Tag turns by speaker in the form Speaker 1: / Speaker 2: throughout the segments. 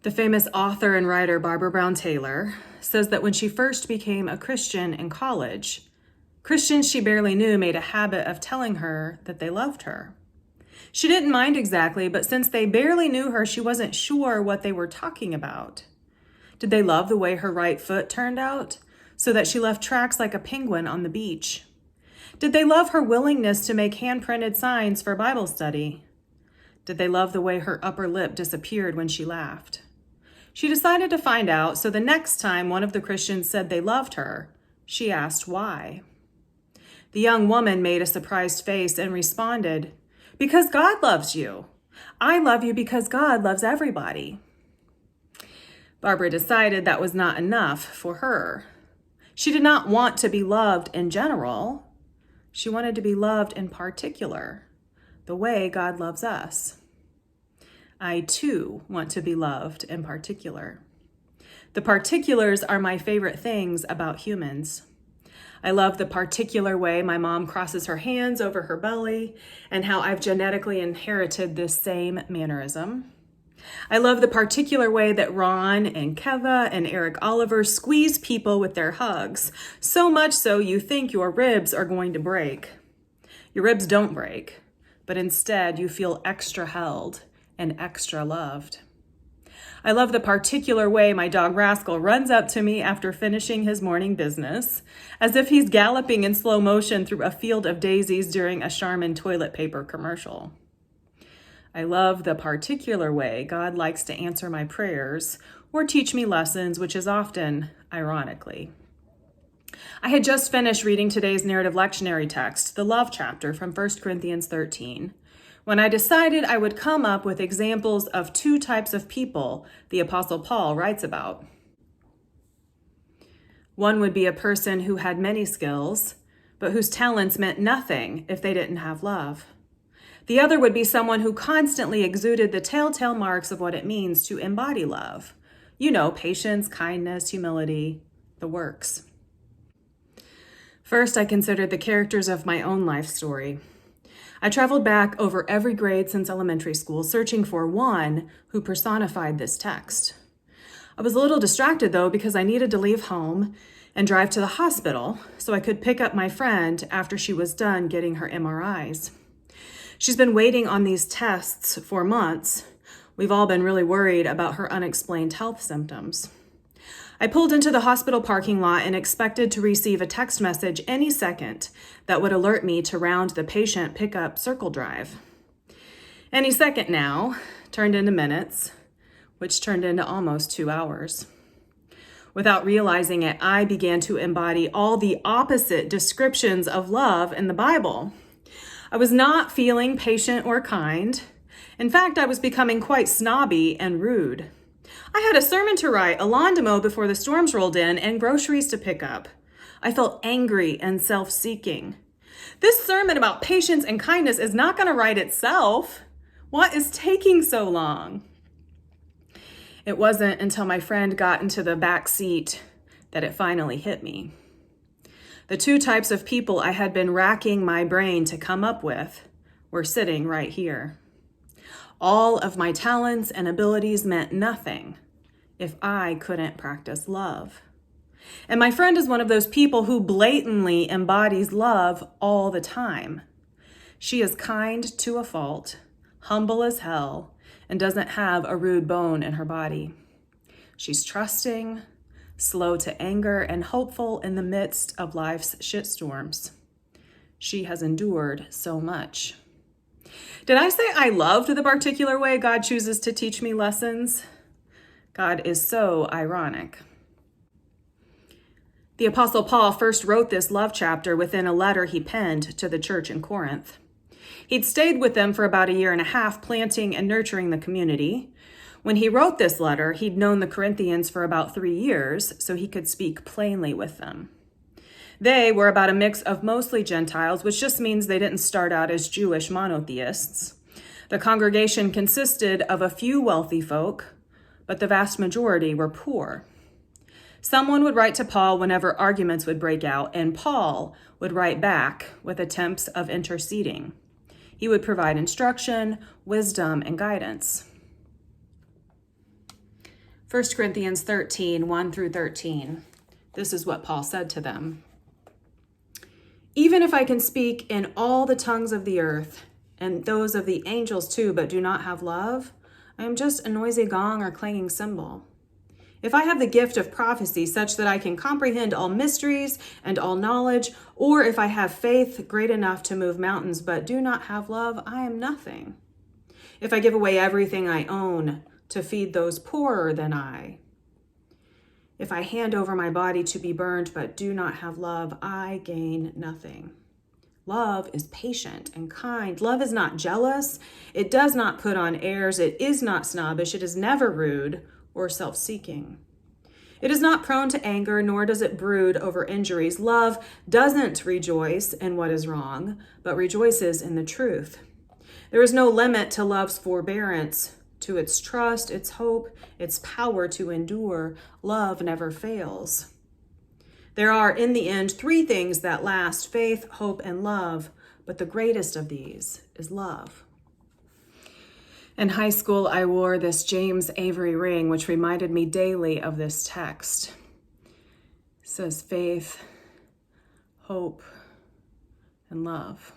Speaker 1: The famous author and writer Barbara Brown Taylor says that when she first became a Christian in college, Christians she barely knew made a habit of telling her that they loved her. She didn't mind exactly, but since they barely knew her, she wasn't sure what they were talking about. Did they love the way her right foot turned out, so that she left tracks like a penguin on the beach? Did they love her willingness to make hand-printed signs for Bible study? Did they love the way her upper lip disappeared when she laughed? She decided to find out, so the next time one of the Christians said they loved her, she asked why. The young woman made a surprised face and responded, "Because God loves you. I love you because God loves everybody." Barbara decided that was not enough for her. She did not want to be loved in general. She wanted to be loved in particular, the way God loves us. I too want to be loved in particular. The particulars are my favorite things about humans. I love the particular way my mom crosses her hands over her belly and how I've genetically inherited this same mannerism. I love the particular way that Ron and Keva and Eric Oliver squeeze people with their hugs, so much so you think your ribs are going to break. Your ribs don't break, but instead you feel extra held and extra loved. I love the particular way my dog Rascal runs up to me after finishing his morning business, as if he's galloping in slow motion through a field of daisies during a Charmin toilet paper commercial. I love the particular way God likes to answer my prayers or teach me lessons, which is often ironically. I had just finished reading today's narrative lectionary text, the love chapter from 1 Corinthians 13. When I decided I would come up with examples of two types of people the Apostle Paul writes about. One would be a person who had many skills, but whose talents meant nothing if they didn't have love. The other would be someone who constantly exuded the telltale marks of what it means to embody love. You know, patience, kindness, humility, the works. First, I considered the characters of my own life story. I traveled back over every grade since elementary school, searching for one who personified this text. I was a little distracted, though, because I needed to leave home and drive to the hospital so I could pick up my friend after she was done getting her MRIs. She's been waiting on these tests for months. We've all been really worried about her unexplained health symptoms. I pulled into the hospital parking lot and expected to receive a text message any second that would alert me to round the patient pickup circle drive. Any second now turned into minutes, which turned into almost 2 hours. Without realizing it, I began to embody all the opposite descriptions of love in the Bible. I was not feeling patient or kind. In fact, I was becoming quite snobby and rude. I had a sermon to write, a lawn to mow before the storms rolled in, and groceries to pick up. I felt angry and self-seeking. This sermon about patience and kindness is not going to write itself. What is taking so long? It wasn't until my friend got into the back seat that it finally hit me. The two types of people I had been racking my brain to come up with were sitting right here. All of my talents and abilities meant nothing if I couldn't practice love. And my friend is one of those people who blatantly embodies love all the time. She is kind to a fault, humble as hell, and doesn't have a rude bone in her body. She's trusting, slow to anger, and hopeful in the midst of life's shitstorms. She has endured so much. Did I say I loved the particular way God chooses to teach me lessons? God is so ironic. The Apostle Paul first wrote this love chapter within a letter he penned to the church in Corinth. He'd stayed with them for about 1.5 years, planting and nurturing the community. When he wrote this letter, he'd known the Corinthians for about 3 years, so he could speak plainly with them. They were about a mix of mostly Gentiles, which just means they didn't start out as Jewish monotheists. The congregation consisted of a few wealthy folk, but the vast majority were poor. Someone would write to Paul whenever arguments would break out, and Paul would write back with attempts of interceding. He would provide instruction, wisdom, and guidance. 1 Corinthians 13, 1 through 13. This is what Paul said to them. Even if I can speak in all the tongues of the earth, and those of the angels too, but do not have love, I am just a noisy gong or clanging cymbal. If I have the gift of prophecy such that I can comprehend all mysteries and all knowledge, or if I have faith great enough to move mountains but do not have love, I am nothing. If I give away everything I own to feed those poorer than I, if I hand over my body to be burned but do not have love, I gain nothing. Love is patient and kind. Love is not jealous. It does not put on airs. It is not snobbish. It is never rude or self-seeking. It is not prone to anger, nor does it brood over injuries. Love doesn't rejoice in what is wrong, but rejoices in the truth. There is no limit to love's forbearance, to its trust, its hope, its power to endure. Love never fails. There are, in the end, 3 things that last: faith, hope, and love, but the greatest of these is love. In high school, I wore this James Avery ring, which reminded me daily of this text. It says faith, hope, and love.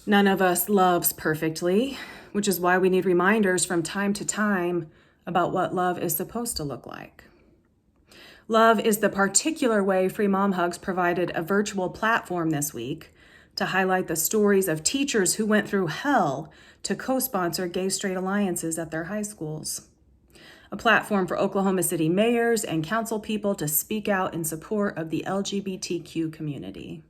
Speaker 1: None of us loves perfectly, which is why we need reminders from time to time about what love is supposed to look like. Love is the particular way Free Mom Hugs provided a virtual platform this week to highlight the stories of teachers who went through hell to co-sponsor gay-straight alliances at their high schools. A platform for Oklahoma City mayors and council people to speak out in support of the LGBTQ community.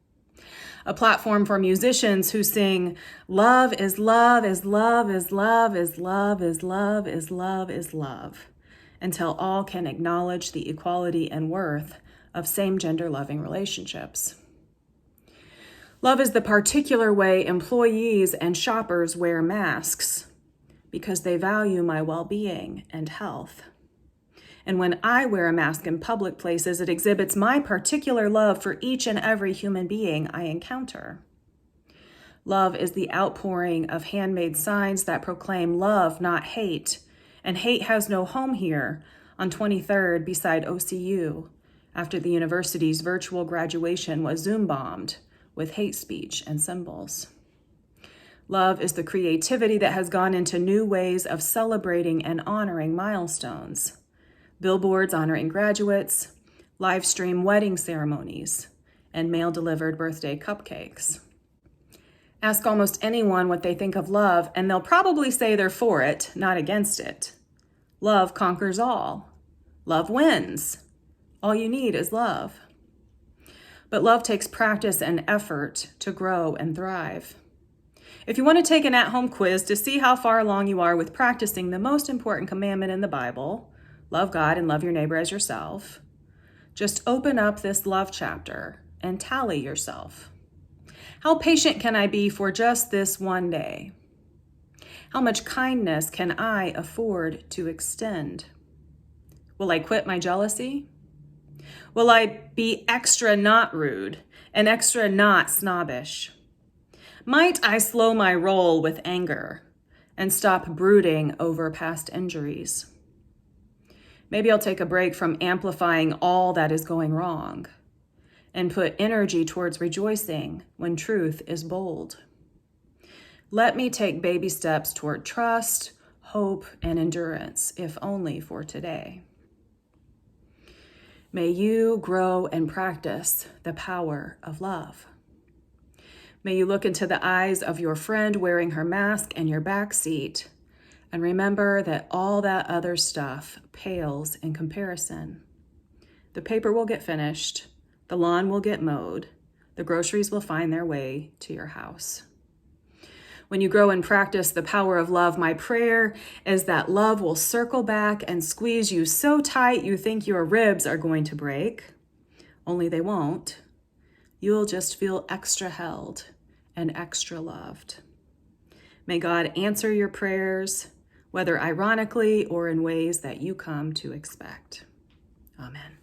Speaker 1: A platform for musicians who sing, "Love is love is love is love is love is love is love is love," until all can acknowledge the equality and worth of same-gender loving relationships. Love is the particular way employees and shoppers wear masks because they value my well-being and health. And when I wear a mask in public places, it exhibits my particular love for each and every human being I encounter. Love is the outpouring of handmade signs that proclaim love, not hate, and hate has no home here on 23rd beside OCU after the university's virtual graduation was Zoom-bombed with hate speech and symbols. Love is the creativity that has gone into new ways of celebrating and honoring milestones. Billboards honoring graduates, live stream wedding ceremonies, and mail-delivered birthday cupcakes. Ask almost anyone what they think of love, and they'll probably say they're for it, not against it. Love conquers all. Love wins. All you need is love. But love takes practice and effort to grow and thrive. If you want to take an at-home quiz to see how far along you are with practicing the most important commandment in the Bible, love God and love your neighbor as yourself, just open up this love chapter and tally yourself. How patient can I be for just this one day? How much kindness can I afford to extend? Will I quit my jealousy? Will I be extra not rude and extra not snobbish? Might I slow my roll with anger and stop brooding over past injuries? Maybe I'll take a break from amplifying all that is going wrong and put energy towards rejoicing when truth is bold. Let me take baby steps toward trust, hope, and endurance, if only for today. May you grow and practice the power of love. May you look into the eyes of your friend wearing her mask in your back seat and remember that all that other stuff pales in comparison. The paper will get finished, the lawn will get mowed, the groceries will find their way to your house. When you grow and practice the power of love, my prayer is that love will circle back and squeeze you so tight you think your ribs are going to break. Only they won't. You'll just feel extra held and extra loved. May God answer your prayers, whether ironically or in ways that you come to expect. Amen.